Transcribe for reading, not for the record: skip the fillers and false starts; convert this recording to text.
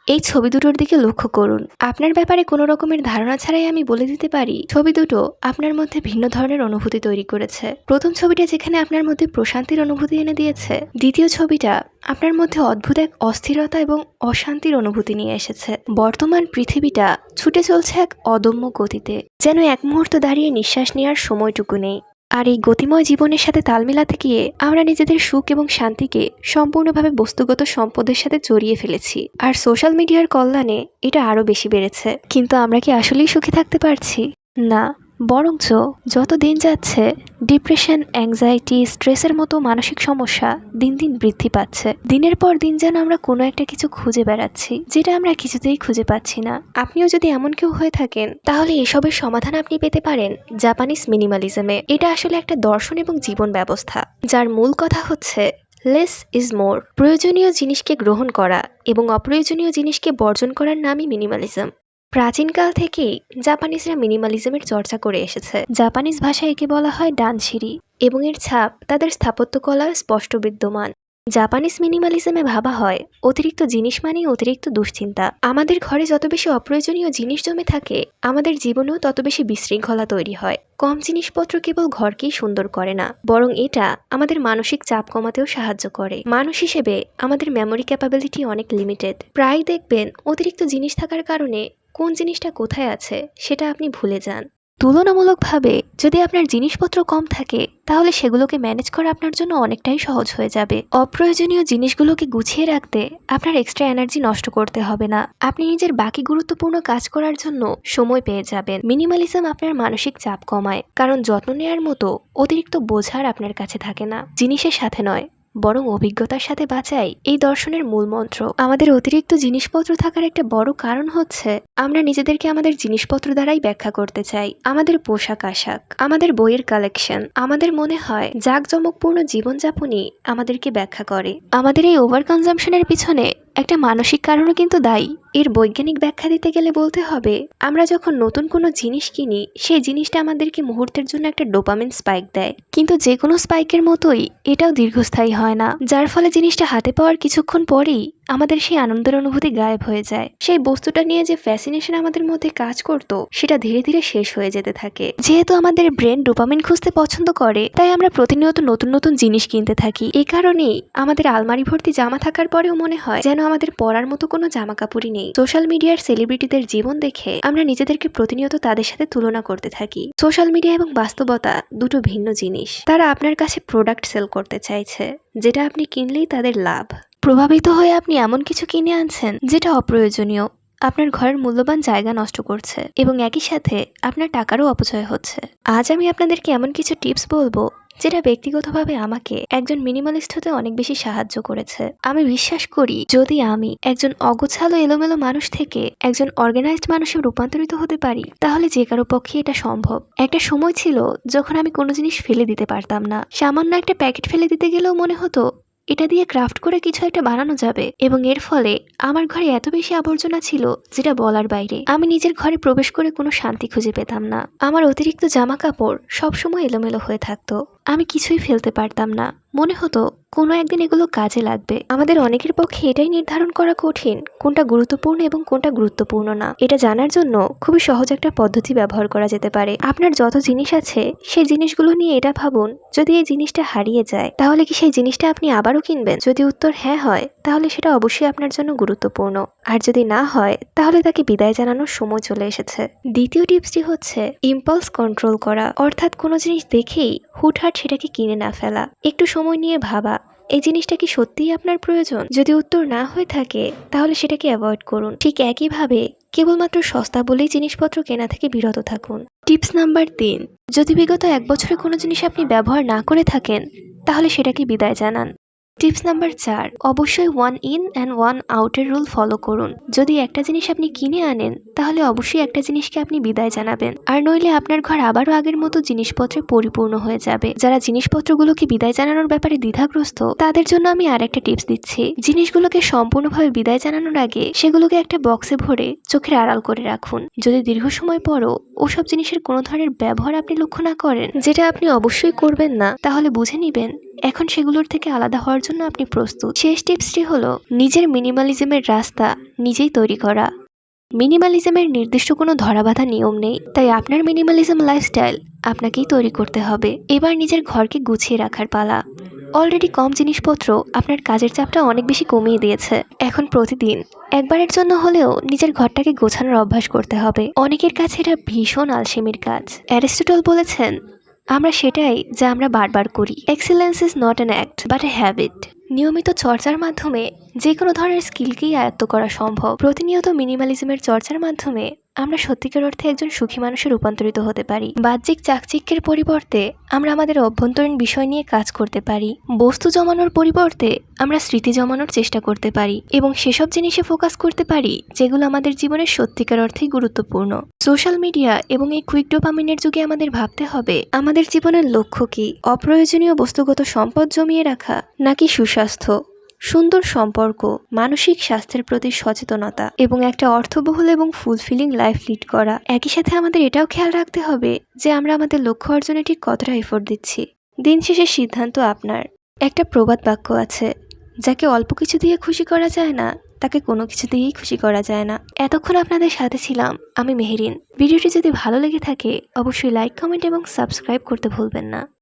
এই ছবি দুটোর দিকে লক্ষ্য করুন। আপনার ব্যাপারে কোনো রকমের ধারণা ছাড়াই আমি বলে দিতে পারি ছবি দুটো আপনার মধ্যে ভিন্ন ধরনের অনুভূতি তৈরি করেছে। প্রথম ছবিটা যেখানে আপনার মধ্যে প্রশান্তির অনুভূতি এনে দিয়েছে, দ্বিতীয় ছবিটা আপনার মধ্যে অদ্ভুত এক অস্থিরতা এবং অশান্তির অনুভূতি নিয়ে এসেছে। বর্তমান পৃথিবীটা ছুটে চলছে এক অদম্য গতিতে, যেন এক মুহূর্ত দাঁড়িয়ে নিঃশ্বাস নেওয়ার সময়টুকু নেই। আর এই গতিময় জীবনের সাথে তাল মেলাতে গিয়ে আমরা নিজেদের সুখ এবং শান্তিকে সম্পূর্ণভাবে বস্তুগত সম্পদের সাথে জড়িয়ে ফেলেছি। আর সোশ্যাল মিডিয়ার কল্যাণে এটা আরো বেশি বেড়েছে। কিন্তু আমরা কি আসলেই সুখী থাকতে পারছি? না, বরঞ্চ যত দিন যাচ্ছে ডিপ্রেশন, অ্যাংজাইটি, স্ট্রেসের মতো মানসিক সমস্যা দিন দিন বৃদ্ধি পাচ্ছে। দিনের পর দিন যেন আমরা কোনো একটা কিছু খুঁজে বেড়াচ্ছি, যেটা আমরা কিছুতেই খুঁজে পাচ্ছি না। আপনিও যদি এমন কেউ হয়ে থাকেন, তাহলে এসবের সমাধান আপনি পেতে পারেন জাপানিজ মিনিমালিজমে। এটা আসলে একটা দর্শন এবং জীবন ব্যবস্থা, যার মূল কথা হচ্ছে লেস ইজ মোর। প্রয়োজনীয় জিনিসকে গ্রহণ করা এবং অপ্রয়োজনীয় জিনিসকে বর্জন করার নামই মিনিমালিজম। প্রাচীনকাল থেকেই জাপানিজরা মিনিমালিজমের চর্চা করে এসেছে। জাপানিজ ভাষায় একে বলা হয় ডানশিরি এবং এর ছাপ তাদের স্থাপত্যকলার স্পষ্ট বিদ্যমান। জাপানিজ মিনিমালিজমে ভাবা হয় অতিরিক্ত জিনিস মানেই অতিরিক্ত দুশ্চিন্তা। আমাদের ঘরে যত বেশি অপ্রয়োজনীয় জিনিস জমে থাকে, আমাদের জীবনেও তত বেশি বিশৃঙ্খলা তৈরি হয়। কম জিনিসপত্র কেবল ঘরকেই সুন্দর করে না, বরং এটা আমাদের মানসিক চাপ কমাতেও সাহায্য করে। মানুষ হিসেবে আমাদের মেমোরি ক্যাপাবিলিটি অনেক লিমিটেড। প্রায় দেখবেন অতিরিক্ত জিনিস থাকার কারণে কোন জিনিসটা কোথায় আছে সেটা আপনি ভুলে যান। তুলনামূলকভাবে যদি আপনার জিনিসপত্র কম থাকে, তাহলে সেগুলোকে ম্যানেজ করা আপনার জন্য অনেকটাই সহজ হয়ে যাবে। অপ্রয়োজনীয় জিনিসগুলোকে গুছিয়ে রাখতে আপনার এক্সট্রা এনার্জি নষ্ট করতে হবে না। আপনি নিজের বাকি গুরুত্বপূর্ণ কাজ করার জন্য সময় পেয়ে যাবেন। মিনিমালিজম আপনার মানসিক চাপ কমায়, কারণ যত্ন নেওয়ার মতো অতিরিক্ত বোঝার আপনার কাছে থাকে না। জিনিসের সাথে নয়, বরং অভিজ্ঞতার সাথে বাঁচাই এই দর্শনের মূল মন্ত্র। আমাদের অতিরিক্ত জিনিসপত্র থাকার একটা বড় কারণ হচ্ছে আমরা নিজেদেরকে আমাদের জিনিসপত্র দ্বারাই ব্যাখ্যা করতে চাই। আমাদের পোশাক আশাক, আমাদের বইয়ের কালেকশন, আমাদের মনে হয় জাঁকজমকপূর্ণ জীবনযাপনই আমাদেরকে ব্যাখ্যা করে। আমাদের এই ওভার কনজাম্পশনের পিছনে একটা মানসিক কারণও কিন্তু দায়ী। এর বৈজ্ঞানিক ব্যাখ্যা দিতে গেলে বলতে হবে, আমরা যখন নতুন কোনো জিনিস কিনি, সেই জিনিসটা আমাদেরকে মুহূর্তের জন্য একটা ডোপামিন স্পাইক দেয়, কিন্তু যে কোনো স্পাইকের মতোই এটাও দীর্ঘস্থায়ী হয় না, যার ফলে জিনিসটা হাতে পাওয়ার কিছুক্ষণ পরেই আমাদের সেই আনন্দের অনুভূতি গায়েব হয়ে যায়। সেই বস্তুটা নিয়ে যে ফ্যাসিনেশন আমাদের মধ্যে কাজ করত, সেটা ধীরে ধীরে শেষ হয়ে যেতে থাকে। যেহেতু আমাদের ব্রেন ডোপামিন খুঁজতে পছন্দ করে, তাই আমরা প্রতিনিয়ত নতুন নতুন জিনিস কিনতে থাকি। এই কারণেই আমাদের আলমারি ভর্তি জামা থাকার পরেও মনে হয় যেন আমাদের পরার মতো কোনো জামা কাপড়ই নেই। সোশ্যাল মিডিয়ার সেলিব্রিটিদের জীবন দেখে আমরা নিজেদেরকে প্রতিনিয়ত তাদের সাথে তুলনা করতে থাকি। সোশ্যাল মিডিয়া এবং বাস্তবতা দুটো ভিন্ন জিনিস। তারা আপনার কাছে প্রোডাক্ট সেল করতে চাইছে, যেটা আপনি কিনলেই তাদের লাভ। প্রভাবিত হয়ে আপনি এমন কিছু কিনে আনছেন যেটা অপ্রয়োজনীয়, আপনার ঘরের মূল্যবান জায়গা নষ্ট করছে এবং একই সাথে আপনার টাকারও অপচয় হচ্ছে। আজ আমি আপনাদেরকে এমন কিছু টিপস বলবো যেটা ব্যক্তিগতভাবে আমাকে একজন মিনিমালিস্ট হতে অনেক বেশি সাহায্য করেছে। আমি বিশ্বাস করি, যদি আমি একজন অগোছালো এলোমেলো মানুষ থেকে একজন অর্গানাইজড মানুষে রূপান্তরিত হতে পারি, তাহলে যে কারো পক্ষে এটা সম্ভব। একটা সময় ছিল যখন আমি কোনো জিনিস ফেলে দিতে পারতাম না। সামান্য একটা প্যাকেট ফেলে দিতে গেলেও মনে হতো এটা দিয়ে ক্রাফট করে কিছু একটা বানানো যাবে, এবং এর ফলে আমার ঘরে এত বেশি আবর্জনা ছিল যেটা বলার বাইরে। আমি নিজের ঘরে প্রবেশ করে কোনো শান্তি খুঁজে পেতাম না। আমার অতিরিক্ত জামা কাপড় সবসময় এলোমেলো হয়ে থাকতো। আমি কিছুই ফেলতে পারতাম না। মনে হতো কোনো একদিন এগুলো কাজে লাগবে। আমাদের অনেকের পক্ষে এটাই নির্ধারণ করা কঠিন কোনটা গুরুত্বপূর্ণ এবং কোনটা গুরুত্বপূর্ণ না। এটা জানার জন্য খুবই সহজ একটা পদ্ধতি ব্যবহার করা যেতে পারে। আপনার যত জিনিস আছে সেই জিনিসগুলো নিয়ে এটা ভাবুন, যদি এই জিনিসটা হারিয়ে যায় তাহলে কি সেই জিনিসটা আপনি আবারও কিনবেন? যদি উত্তর হ্যাঁ হয়, তাহলে সেটা অবশ্যই আপনার জন্য গুরুত্বপূর্ণ। আর যদি না হয়, তাহলে তাকে বিদায় জানানোর সময় চলে এসেছে। দ্বিতীয় টিপসটি হচ্ছে ইম্পালস কন্ট্রোল করা, অর্থাৎ কোনো জিনিস দেখেই হুটহাট সেটাকে কিনে না ফেলা। একটু সময় নিয়ে ভাবা, এই জিনিসটা কি সত্যিই আপনার প্রয়োজন? যদি উত্তর না হয়ে থাকে, তাহলে সেটাকে অ্যাভয়েড করুন। ঠিক একইভাবে কেবলমাত্র সস্তা বলেই জিনিসপত্র কেনা থেকে বিরত থাকুন। টিপস নাম্বার 3, যদি বিগত 1 বছরে কোনো জিনিস আপনি ব্যবহার না করে থাকেন, তাহলে সেটাকে বিদায় জানান। টিপস নাম্বার 4, অবশ্যই 1 in and 1 out এর রুল ফলো করুন। যদি একটা জিনিস আপনি কিনে আনেন, তাহলে অবশ্যই একটা জিনিসকে আপনি বিদায় জানাবেন, আর নইলে আপনার ঘর আবারও আগের মতো জিনিসপত্রে পরিপূর্ণ হয়ে যাবে। যারা জিনিসপত্রগুলোকে বিদায় জানানোর ব্যাপারে দ্বিধাগ্রস্ত, তাদের জন্য আমি আরেকটা টিপস দিচ্ছি। জিনিসগুলোকে সম্পূর্ণভাবে বিদায় জানানোর আগে সেগুলোকে একটা বক্সে ভরে চোখের আড়াল করে রাখুন। যদি দীর্ঘ সময় পরও ওসব জিনিসের কোনো ধরনের ব্যবহার আপনি লক্ষ্য না করেন, যেটা আপনি অবশ্যই করবেন না, তাহলে বুঝে নিবেন এখন সেগুলোর থেকে আলাদা হওয়ার জন্য আপনি প্রস্তুত। শেষ টিপসটি হলো নিজের মিনিমালিজমের রাস্তা নিজেই তৈরি করা। মিনিমালিজমের নির্দিষ্ট কোনো ধরাবাঁধা নিয়ম নেই, তাই আপনার মিনিমালিজম লাইফস্টাইল আপনাকেই তৈরি করতে হবে। এবার নিজের ঘরকে গুছিয়ে রাখার পালা। অলরেডি কম জিনিসপত্র আপনার কাজের চাপটা অনেক বেশি কমিয়ে দিয়েছে। এখন প্রতিদিন একবারের জন্য হলেও নিজের ঘরটাকে গোছানোর অভ্যাস করতে হবে। অনেকের কাছে এটা ভীষণ আলসেমির কাজ। অ্যারিস্টটল বলেছেন, আমরা সেটাই যা আমরা বারবার করি। Excellence is not an act but a habit. নিয়মিত চর্চার মাধ্যমে যে কোনো ধরনের স্কিলকেই আয়ত্ত করা সম্ভব। প্রতিনিয়ত মিনিমালিজমের চর্চার মাধ্যমে আমরা সত্যিকার অর্থে একজন সুখী মানুষে রূপান্তরিত হতে পারি। বাহ্যিক চাকচিক্যের পরিবর্তে আমরা আমাদের অভ্যন্তরীণ বিষয় নিয়ে কাজ করতে পারি। বস্তু জমানোর পরিবর্তে আমরা স্মৃতি জমানোর চেষ্টা করতে পারি এবং সেসব জিনিসে ফোকাস করতে পারি যেগুলো আমাদের জীবনের সত্যিকার অর্থেই গুরুত্বপূর্ণ। সোশ্যাল মিডিয়া এবং এই কুইক ডোপামিনের যুগে আমাদের ভাবতে হবে আমাদের জীবনের লক্ষ্য কি। অপ্রয়োজনীয় বস্তুগত সম্পদ জমিয়ে রাখা নাকি সুস্বাস্থ্য, সুন্দর সম্পর্ক, মানসিক স্বাস্থ্যের প্রতি সচেতনতা এবং একটা অর্থবহুল এবং ফুলফিলিং লাইফ লিড করা। একই সাথে আমাদের এটাও খেয়াল রাখতে হবে যে আমরা আমাদের লক্ষ্য অর্জনে ঠিক কতটা এফোর্ট দিচ্ছি। দিন শেষে সিদ্ধান্ত আপনার। একটা প্রবাদ বাক্য আছে, যাকে অল্প কিছু দিয়ে খুশি করা যায় না তাকে কোনো কিছু দিয়েই খুশি করা যায় না। এতক্ষণ আপনাদের সাথে ছিলাম আমি মেহেরিন। ভিডিওটি যদি ভালো লেগে থাকে অবশ্যই লাইক, কমেন্ট এবং সাবস্ক্রাইব করতে ভুলবেন না।